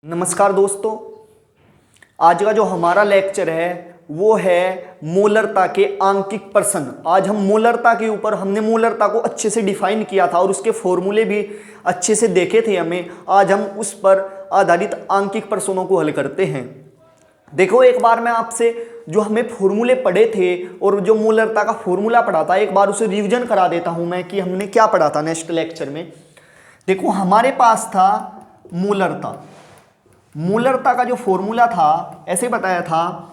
नमस्कार दोस्तों, आज का जो हमारा लेक्चर है वो है मोलरता के आंकिक प्रश्न। आज हम मोलरता के ऊपर हमने मोलरता को अच्छे से डिफाइन किया था और उसके फॉर्मूले भी अच्छे से देखे थे हमें। आज हम उस पर आधारित आंकिक प्रश्नों को हल करते हैं। देखो, एक बार मैं आपसे जो हमें फॉर्मूले पढ़े थे और जो मोलरता का फॉर्मूला पढ़ा था, एक बार उसे रिवीजन करा देता हूं मैं कि हमने क्या पढ़ा था नेक्स्ट लेक्चर में। देखो, हमारे पास था मोलरता का जो फॉर्मूला था ऐसे बताया था,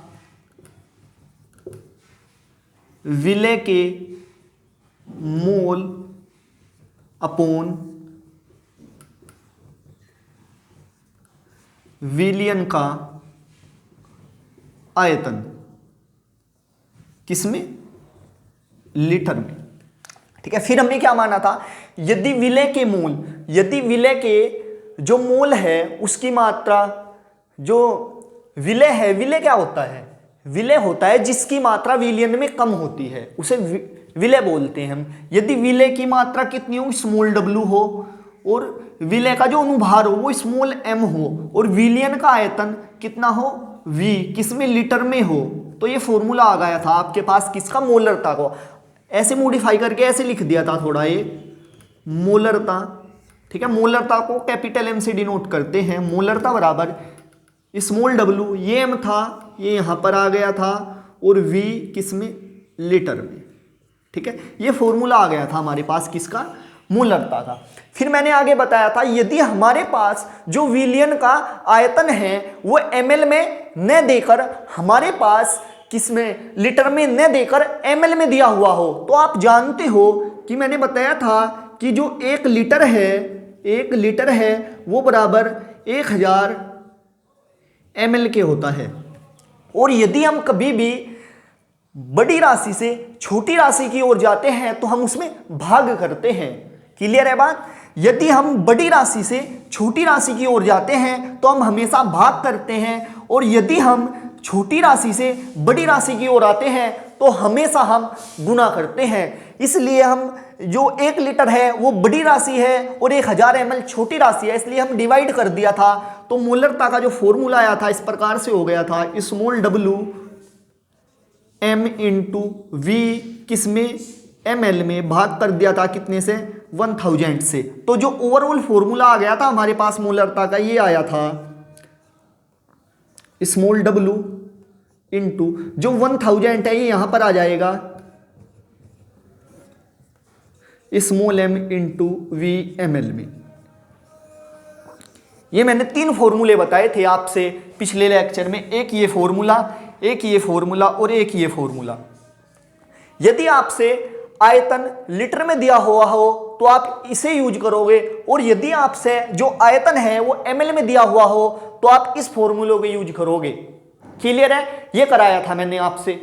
विलय के मोल अपॉन विलयन का आयतन, किसमें? लीटर में। ठीक है। फिर हमने क्या माना था, यदि विलय के जो मोल है उसकी मात्रा, जो विलय है, विलय क्या होता है? विलय होता है जिसकी मात्रा विलयन में कम होती है, उसे विलय बोलते हैं हम। यदि विलय की मात्रा कितनी हो, स्मॉल w हो, और विलय का जो अनुभार हो वो स्मॉल m हो, और विलयन का आयतन कितना हो, v, किसमें? लीटर में हो, तो ये फॉर्मूला आ गया था आपके पास किसका? मोलरता को। ऐसे मॉडिफाई करके ऐसे लिख दिया था थोड़ा, ये मोलरता। ठीक है। मोलरता को कैपिटल M से डिनोट करते हैं। मोलरता बराबर स्मॉल w, ये m था, ये यहां पर आ गया था, और v किसमें? लीटर में। ठीक है। ये फॉर्मूला आ गया था हमारे पास किसका? मोलरता का। फिर मैंने आगे बताया था, यदि हमारे पास जो विलयन का आयतन है वो ml में न देकर हमारे पास किसमें? लीटर में न देकर ml में दिया हुआ हो, तो आप जानते हो कि मैंने बताया था कि जो 1 लीटर है वो बराबर 1000 ml के होता है। और यदि हम कभी भी बड़ी राशि से छोटी राशि की ओर जाते हैं तो हम उसमें भाग करते हैं। क्लियर है बात? यदि हम बड़ी राशि से छोटी राशि की ओर जाते हैं तो हम हमेशा भाग करते हैं, और यदि हम छोटी राशि से बड़ी राशि की ओर आते हैं तो हमेशा हम गुणा करते हैं। इसलिए हम जो 1 लीटर है वो बड़ी राशि है और 1000 ml छोटी राशि है, इसलिए हम डिवाइड कर दिया था। तो मोलरता का जो फॉर्मूला आया था इस प्रकार से हो गया था, small w m into v, किसमें? ml में, भाग कर दिया था कितने से? 1000 से। तो जो ओवरऑल फॉर्मूला आ गया था हमारे पास मोलरता का, ये आया था स्मॉल w इंटू जो 1000 है ये यहां पर आ जाएगा small m into v ml में। ये मैंने 3 फॉर्मूले बताए थे आपसे पिछले लेक्चर में, एक ये फॉर्मूला, एक ये फॉर्मूला और एक ये फॉर्मूला। यदि आपसे आयतन लीटर में दिया हुआ हो तो आप इसे यूज करोगे, और यदि आपसे जो आयतन है वो ml में दिया हुआ हो तो आप इस फॉर्मूले को यूज करोगे। क्लियर है? ये कराया था मैंने आपसे।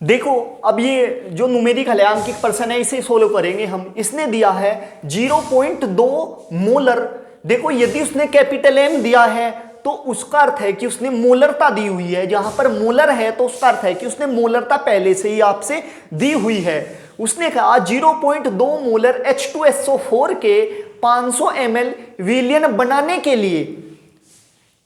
देखो, अब ये जो न्यूमेरिकल है, आंकिक प्रश्न है, इसे सोल्व करेंगे हम। इसने दिया है 0.2 मोलर। देखो, यदि उसने कैपिटल M दिया है तो उसका अर्थ है कि उसने मोलरता दी हुई है। जहां पर मोलर है तो उसका अर्थ है कि उसने मोलरता पहले से ही आपसे दी हुई है। उसने कहा 0.2 मोलर H2SO4 के 500 ml विलयन बनाने के लिए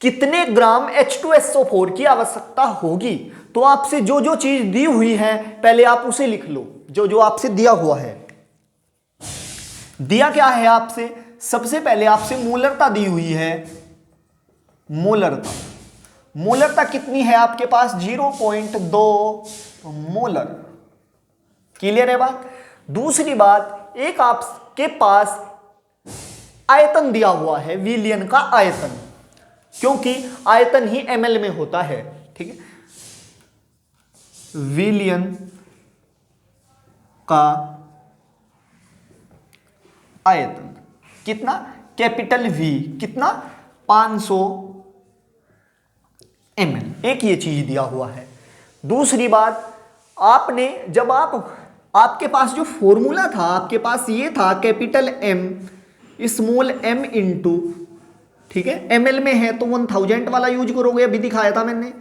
कितने ग्राम H2SO4 की आवश्यकता होगी। तो आपसे जो जो चीज दी हुई है पहले आप उसे लिख लो, जो जो आपसे दिया हुआ है। दिया क्या है आपसे? सबसे पहले आपसे मोलरता दी हुई है। मोलरता कितनी है आपके पास? 0.2 मोलर। क्लियर है बात? दूसरी बात, एक आपके पास आयतन दिया हुआ है, विलयन का आयतन, क्योंकि आयतन ही ml में होता है। ठीक है। विलयन का आयतन कितना? कैपिटल V, कितना? 500 ml। एक ये चीज दिया हुआ है। दूसरी बात, आपने जब आपके पास जो फॉर्मूला था, आपके पास ये था capital M small m into, ठीक है, ml में है तो 1000 वाला यूज करोगे, अभी दिखाया था मैंने।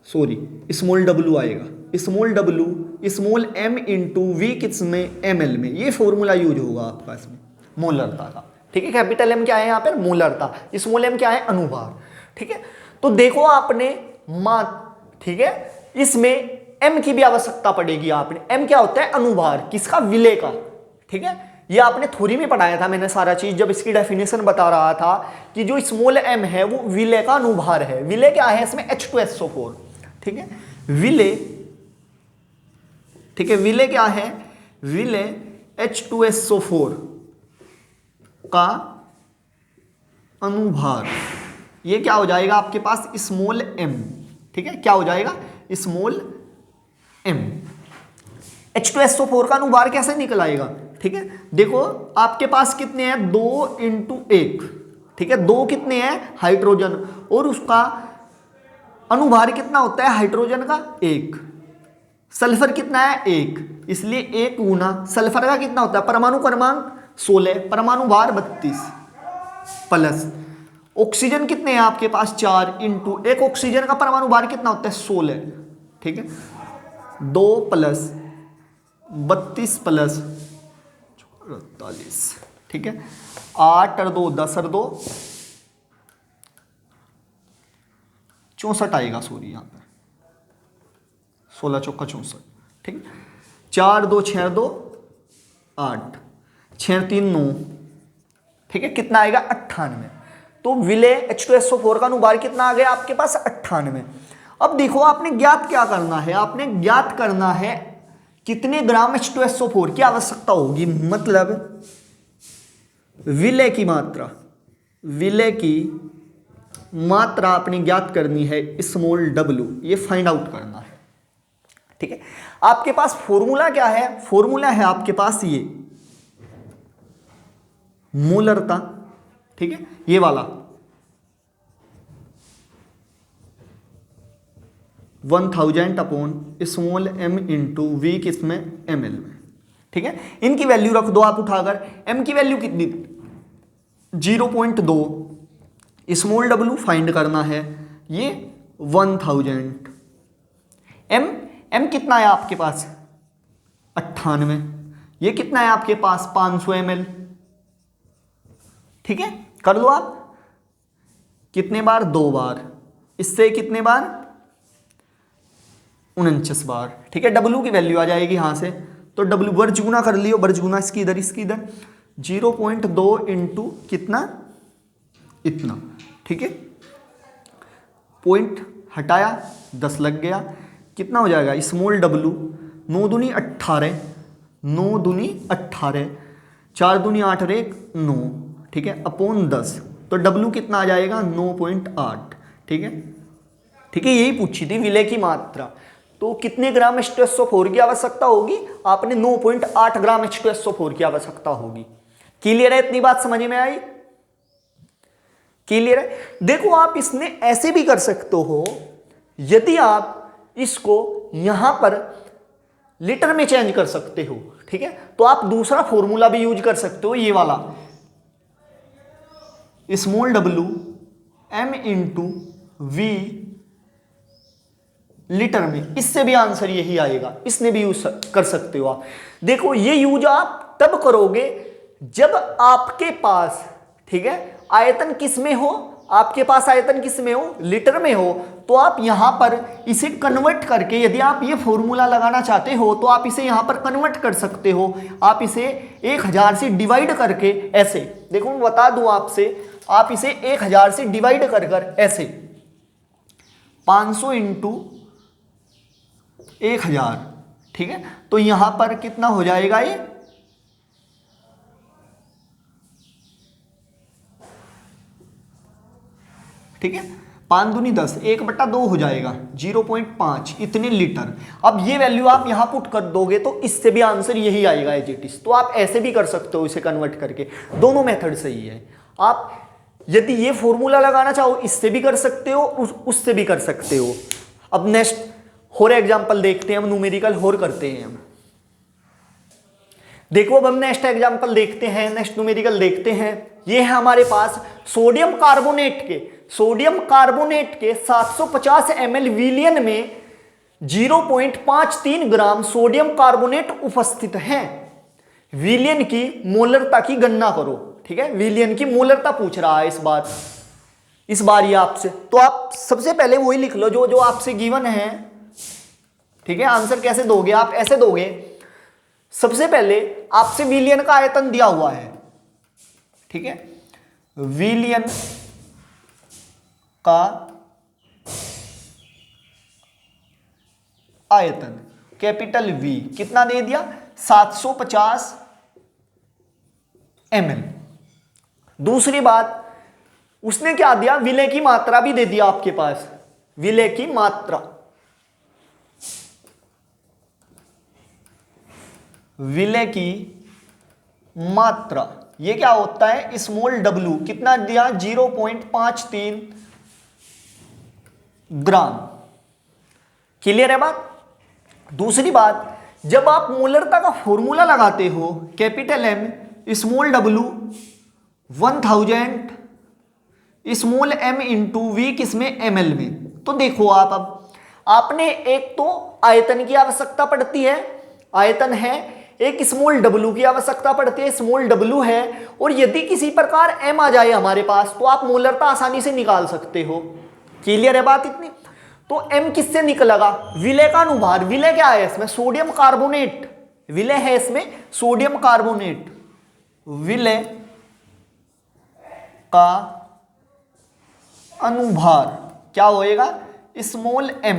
सॉरी, स्मॉल w आएगा, small w small m into V किस में? ml में। ये फॉर्मूला यूज होगा आपका इसमें मोलरता का। ठीक है, कैपिटल एम क्या है यहाँ पर मोलरता, स्मॉल एम क्या है अनुभार। ठीक है, तो देखो आपने ठीक है, इसमें एम की भी आवश्यकता पड़ेगी। आपने एम क्या होता है अनुभार, किसका, विलेय का। ठीक है, ये आपने थ्योरी में पढ़ाया था मैंने सारा चीज, जब इसकी डेफिनेशन बता रहा था कि जो स्मॉल एम है वो विलेय का अनुभार है। विलेय क्या है इसमें, H2SO4। ठीक है, विलेय, ठीक है, विलेय क्या है, विलेय H2SO4 का अनुभार, ये क्या हो जाएगा आपके पास, स्मॉल एम। ठीक है, क्या हो जाएगा, स्मॉल एम। H2SO4 का अनुभार कैसे निकल आएगा। ठीक है, देखो आपके पास कितने हैं, 2 × 1। ठीक है, 2 कितने हैं हाइड्रोजन, और उसका अनुभार कितना होता है हाइड्रोजन का 1, सल्फर कितना है 1, इसलिए 1 गुना सल्फर का कितना होता है, परमाणु क्रमांक 16, परमाणु भार 32, प्लस ऑक्सीजन कितने हैं आपके पास 4 × 1, ऑक्सीजन का परमाणु भार कितना होता है 16। ठीक है, 2 + 32 + 48। ठीक है, 8 और 2 10 और 2 64 आएगा, सॉरी यहाँ पर 16 चौका 64। ठीक है, 4 2 6 2 8, 6 3 9। ठीक है, कितना आएगा 98। तो विलेय H2SO4 का अनुभार कितना आ गया आपके पास 98। अब देखो आपने ज्ञात क्या करना है, आपने ज्ञात करना है कितने ग्राम H2SO4 की आवश्यकता होगी, मतलब विलेय की मात्रा, विलेय की मात्रा आपने ज्ञात करनी है, स्मॉल w, ये फाइंड आउट करना है। ठीक है, आपके पास फॉर्मूला क्या है, फॉर्मूला है आपके पास ये मोलरता। ठीक है, ये वाला 1000 / स्मॉल m × v किसमें, ml में। ठीक है, इनकी वैल्यू रख दो आप उठाकर, m की वैल्यू कितनी 0.2, स्मॉल w फाइंड करना है, ये 1000, m कितना है आपके पास 98, ये कितना है आपके पास 500 ml। ठीक है, कर लो आप, कितने बार 2 बार, इससे कितने बार 49 बार। ठीक है, W की वैल्यू आ जाएगी यहां से, तो W वर्गुना कर लियो, वर्गुना इसकी इधर इसकी इधर, 0.2 × कितना इतना। ठीक है, पॉइंट हटाया 10 लग गया, कितना हो जाएगा स्मॉल w, 9 दूनी 18, 9 दूनी 18, 4 दूनी 8 और 1 9। ठीक है, अपॉन 10, तो W कितना आ जाएगा 9.8। ठीक है, ठीक है, यही पूछी थी विलेय की मात्रा। तो कितने ग्राम H2SO4 की आवश्यकता होगी, आपने 9.8 ग्राम H2SO4 की आवश्यकता होगी। क्लियर है, इतनी बात समझ में आई, क्लियर है। देखो आप इसमें ऐसे भी कर सकते हो, यदि आप इसको यहां पर लीटर में चेंज कर सकते हो। ठीक है, तो आप दूसरा फॉर्मूला भी यूज कर सकते हो, ये वाला small w m × v litre में, इससे भी आंसर यही आएगा, इसने भी यूज कर सकते हो आप। देखो ये यूज आप तब करोगे जब आपके पास, ठीक है, आयतन किस में हो, आपके पास आयतन किस में हो, लीटर में हो, तो आप यहां पर इसे कन्वर्ट करके, यदि आप ये फॉर्मूला लगाना चाहते हो तो आप इसे यहां पर कन्वर्ट कर सकते हो। आप इसे 1000 से डिवाइड करके ऐसे, देखो मैं बता दूं आपसे, आप इसे 1000 से डिवाइड कर कर ऐसे 500 × 1000। ठीक है, तो यहां पर कितना हो जाएगा ये, ठीक है, 5 दूनी 10, 1/2 हो जाएगा, 0.5 इतने लीटर। अब ये वैल्यू आप यहां पुट कर दोगे तो इससे भी आंसर यही आएगा एज इट इज। तो आप ऐसे भी कर सकते हो इसे कन्वर्ट करके, दोनों मेथड सही है। आप यदि ये फॉर्मूला लगाना चाहो इससे भी कर सकते हो, उससे भी कर सकते हो। अब नेक्स्ट और एग्जांपल देखते हैं हम, न्यूमेरिकल और करते हैं हम। देखो अब हम नेक्स्ट एग्जांपल देखते हैं, नेक्स्ट न्यूमेरिकल देखते हैं। ये है हमारे पास सोडियम कार्बोनेट के 750 ml विलियन में 0.53 ग्राम सोडियम कार्बोनेट उपस्थित है। विलियन की मोलरता की गणना करो। ठीक है, विलयन की मोलरता पूछ रहा है इस बार ये आपसे। तो आप सबसे पहले वही लिख लो जो जो आपसे गिवन है, ठीक है। आंसर कैसे दोगे आप, ऐसे दोगे, सबसे पहले आपसे विलयन का आयतन दिया हुआ है, ठीक है, विलयन का आयतन कैपिटल वी कितना दे दिया, 750 ml। दूसरी बात उसने क्या दिया, विलय की मात्रा भी दे दिया आपके पास, विलय की मात्रा, विलय की मात्रा ये क्या होता है, स्मॉल डब्ल्यू कितना दिया, 0.53 ग्राम। क्लियर है बात। दूसरी बात, जब आप मोलरता का फॉर्मूला लगाते हो, capital M small W 1000 small M into V किसमें, ml में। तो देखो आप, अब आपने एक तो आयतन की आवश्यकता पड़ती है, आयतन है, एक स्मॉल डब्ल्यू की आवश्यकता पड़ती है, स्मॉल डब्ल्यू है, और यदि किसी प्रकार m आ जाए हमारे पास तो आप मोलरता आसानी से निकाल सकते हो। क्लियर है बात इतनी। तो m किससे निकलेगा, विलय का अनुभार। विलय क्या है इसमें, सोडियम कार्बोनेट, विलय है इसमें सोडियम कार्बोनेट, विलय का अनुभार क्या होएगा, स्मॉल m।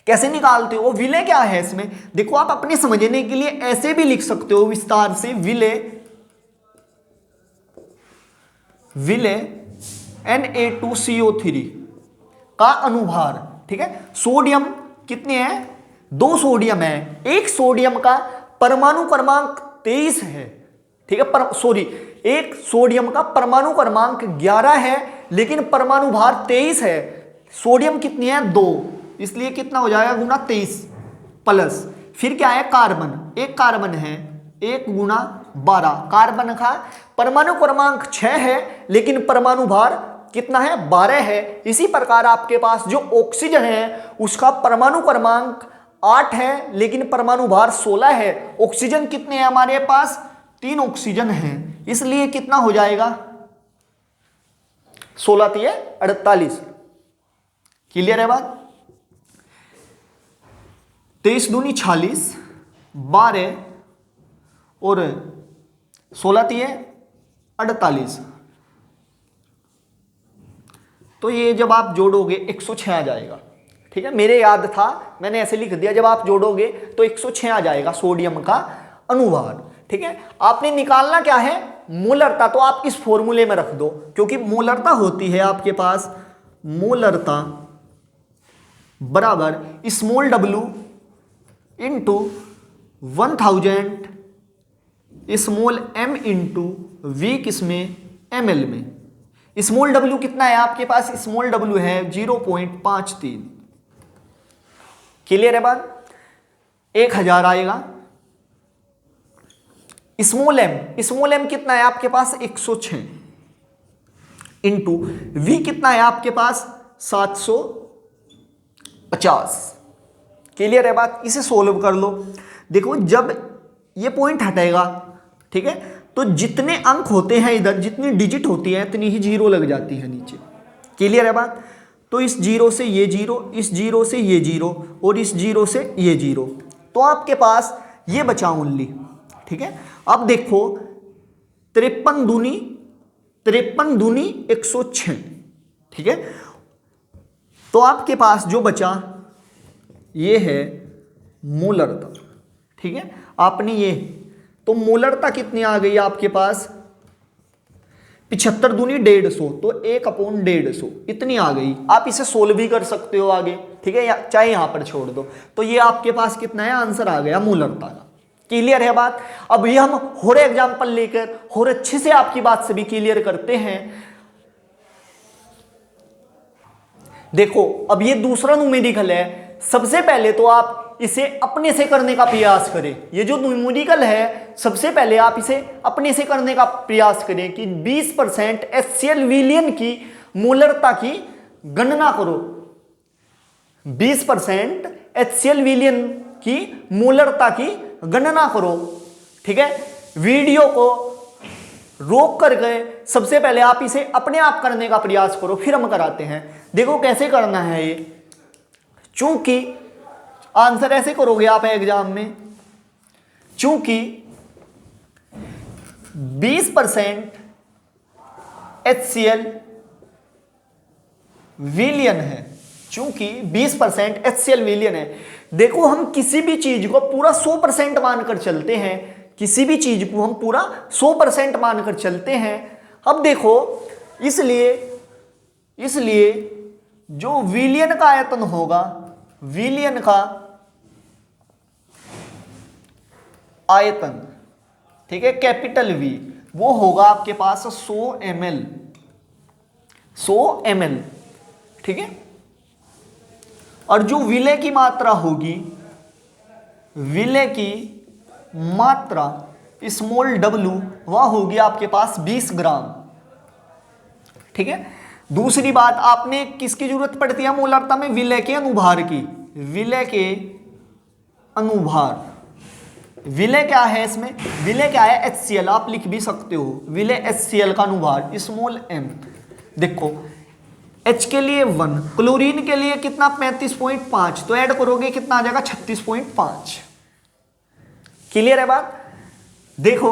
कैसे निकालते हो, विलय क्या है इसमें, देखो आप अपने समझने के लिए ऐसे भी लिख सकते हो विस्तार से, विलय Na2CO3 का अनुभार, ठीक है। सोडियम कितने हैं, 2 सोडियम है, एक सोडियम का परमाणु क्रमांक 23 है, ठीक है, एक सोडियम का परमाणु क्रमांक 11 है लेकिन परमाणु भार 23 है। सोडियम कितनी है, 2, इसलिए कितना हो जाएगा, गुना 23 प्लस, फिर क्या है, कार्बन, एक कार्बन है, 1 गुना 12, कार्बन का परमाणु क्रमांक 6 है लेकिन परमाणु भार कितना है, 12 है। इसी प्रकार आपके पास जो ऑक्सीजन है उसका परमाणु क्रमांक 8 है लेकिन परमाणु भार 16 है। ऑक्सीजन कितने हैं हमारे पास, 3 ऑक्सीजन हैं, इसलिए कितना हो जाएगा, 16 3 48। क्लियर है बात। 23 दूनी 46, 12 और 16 3 48। तो ये जब आप जोड़ोगे 106 आ जाएगा, ठीक है। मेरे याद था, मैंने ऐसे लिख दिया, जब आप जोड़ोगे तो 106 आ जाएगा सोडियम का अनुभार, ठीक है। आपने निकालना क्या है, मोलरता, तो आप इस फॉर्मूले में रख दो, क्योंकि मोलरता होती है आपके पास, मोलरता बराबर small W into 1000 small M into V किसमें, ml में। स्मॉल डब्ल्यू कितना है आपके पास, स्मॉल डब्ल्यू है 0.53। क्लियर है बात। 1000 आएगा। स्मॉल एम कितना है आपके पास, 106 इंटू वी कितना है आपके पास, 750। क्लियर है बात। इसे सोल्व कर लो। देखो जब ये पॉइंट हटेगा, ठीक है, तो जितने अंक होते हैं इधर, जितनी डिजिट होती है इतनी ही जीरो लग जाती है नीचे। क्लियर है बात। तो इस जीरो से ये जीरो, इस जीरो से ये जीरो और इस जीरो से ये जीरो, तो आपके पास ये बचा ओनली, ठीक है। अब देखो 53 दूनी 106, ठीक है। तो आपके पास जो बचा ये है मोलरता, ठीक है। आपने ये, तो मोलरता कितनी आ गई आपके पास, 75 दूनी 150, तो 1/150 इतनी आ गई। आप इसे सोल्व भी कर सकते हो आगे, ठीक है, चाहे यहां पर छोड़ दो। तो ये आपके पास कितना है, आंसर आ गया मोलरता का। क्लियर है बात। अब ये हम और एग्जांपल लेकर और अच्छे से आपकी बात से भी क्लियर करते हैं। देखो अब ये दूसरा न्यूमेरिकल है। सबसे पहले तो आप इसे अपने से करने का प्रयास करें। ये जो न्यूमेरिकल है, सबसे पहले आप इसे अपने से करने का प्रयास करें कि 20% HCl विलयन की मोलरता की गणना करो। 20% HCl विलयन की मोलरता की गणना करो, ठीक है। वीडियो को रोक कर गए, सबसे पहले आप इसे अपने आप करने का प्रयास करो, फिर हम कराते हैं। देखो कैसे करना है ये, चूंकि आंसर ऐसे करोगे आप एग्जाम में, चूंकि 20% HCl विलियन है, चूंकि 20% HCl विलियन है। देखो हम किसी भी चीज को पूरा 100% मानकर चलते हैं, किसी भी चीज को हम पूरा 100% मानकर चलते हैं। अब देखो इसलिए जो विलियन का आयतन होगा, विलियन का आयतन, ठीक है, कैपिटल V, वो होगा आपके पास 100 ml, ठीक है। और जो विलय की मात्रा होगी, विलय की मात्रा स्मॉल w, वह होगी आपके पास 20 ग्राम, ठीक है। दूसरी बात, आपने किसकी जरूरत पड़ती है मोलरता में? विलय के अनुभार की, विलय के अनुभार। विलय क्या है इसमें? विलय क्या है? HCl, आप लिख भी सकते हो, विलय HCl का अनुभार स्मॉल m। देखो H के लिए 1, क्लोरीन के लिए कितना? 35.5, तो ऐड करोगे कितना आ जाएगा? 36.5। क्लियर है बात? देखो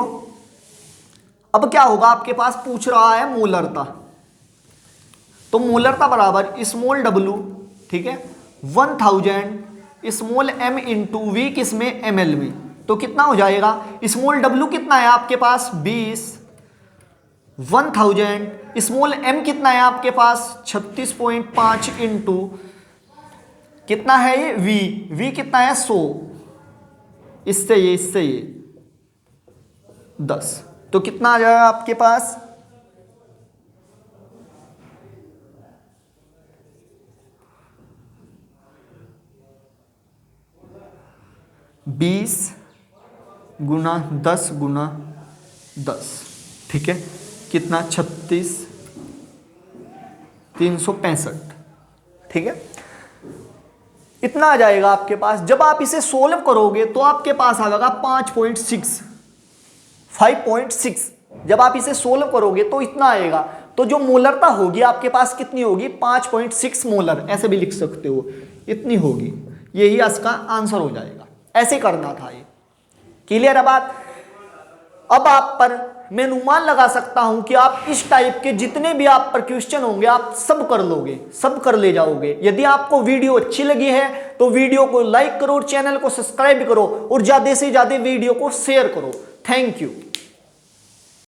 अब क्या होगा, आपके पास पूछ रहा है मोलरता, तो मोलरता बराबर स्मॉल w, ठीक है, 1000 स्मॉल m इंटू V, किसमें? ml में। तो कितना हो जाएगा? स्मॉल w कितना है आपके पास? 20, 1000 स्मॉल m कितना है आपके पास? 36.5 इंटू कितना है ये? V कितना है? 100, इससे ये 10, तो कितना आ जाएगा आपके पास? 20 गुना 10 गुना 10, ठीक है, कितना? 36, 365, ठीक है, इतना आ जाएगा आपके पास। जब आप इसे सोल्व करोगे तो आपके पास आ जाएगा 5.6। जब आप इसे सोल्व करोगे तो इतना आएगा। तो जो मोलरता होगी आपके पास कितनी होगी? 5.6 मोलर, ऐसे भी लिख सकते हो, इतनी होगी। यही इसका आंसर हो जाएगा। ऐसे करना था ये। क्लियर है बात? अब आप पर मैं अनुमान लगा सकता हूं कि आप इस टाइप के जितने भी आप पर क्वेश्चन होंगे आप सब कर लोगे, सब कर ले जाओगे। यदि आपको वीडियो अच्छी लगी है तो वीडियो को लाइक करो और चैनल को सब्सक्राइब करो और ज्यादा से ज्यादा वीडियो को शेयर करो। Thank you.